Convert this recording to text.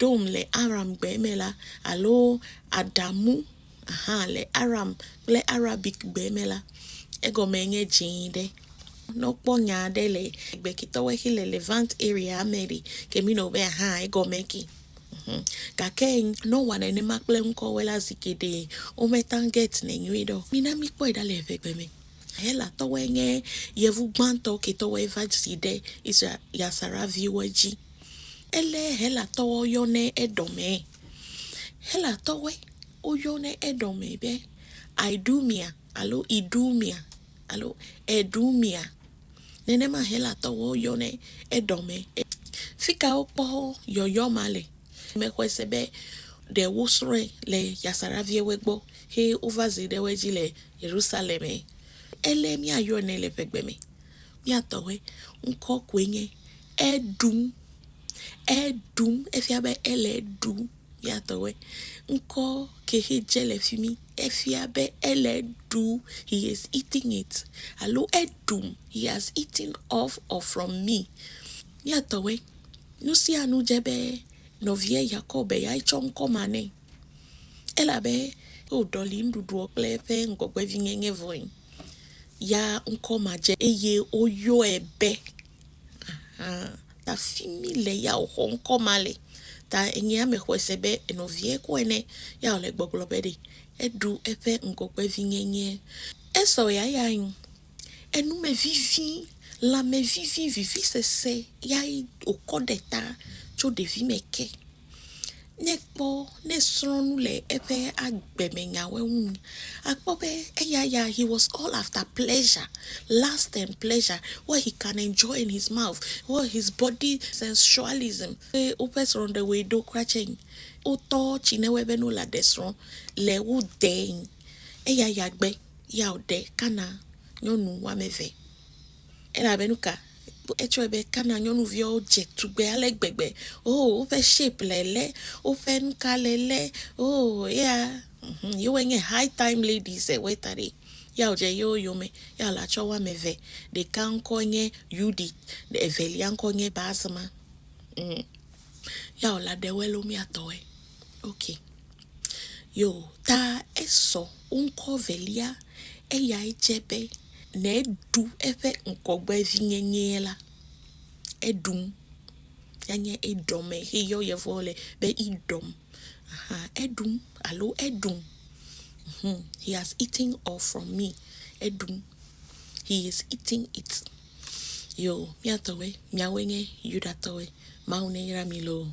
Edom le Aram bemela alo Adamu le Aram le Arabic bemela ego menye jinde no ponya dele bekito hile Levant area ameri kemino be ego meki kake no one ene makle nko wela zikede o metanget ne nyuido mina mi po idale vekbeme hela to wenge yevu gbanto ke to we vajide isa yasara viweji ele hela to yone edome hela to we o yone edome be idumia alo idumia alo edumia nenema hela to wo yone edome fika opo yoyo male mekwesebe de wusre le yasara viewegbo he ovazide weji le Jerusalem ele mi ayo ne le pegbeme mi atowe nko kwenye edum efiabe ele du mi atowe nko ke jele fimi efiabe ele du he is eating it alo edum he has eaten off or from me mi atowe nusi anu jebe novie Jacobe ya ichonko mane elabe o doli ndudu oklefe ngogwe vingenye voin ya nkoma je eye oyo ebe ta fimile ya nkoma le ta enye amehwesebe novie kwene ya ole gboglobede edu efe ngogwe vingenye eso ya enu me vivi la me vivi sese ya okodeta cho devi meke nekpo nesronu le epe agbemenya wehun akpobe ya he was all after pleasure lust and pleasure what he can enjoy in his mouth what his body sensualism opes on the way do craching oto chinewebe no la desron le u den ya gbe ya ode kana nyonu wameve ela benuka echwebe kana nyonu vio jetugbe alegbegbe o fe shape lele o fe nka lele yeah you when high time ladies wetare ya oje yo me ya la chowa meve de kan konye yudi de evelian konye basma ya ola de welo mi atoe okay yo ta eso unko velia ya ijebe ne du efe nkogbe vinyenyela edum yanye edome hiyo yevole be idom edum alo edum he has eaten all from me edum he is eating it yo miatowe miawenye yudatowe maune yiramilo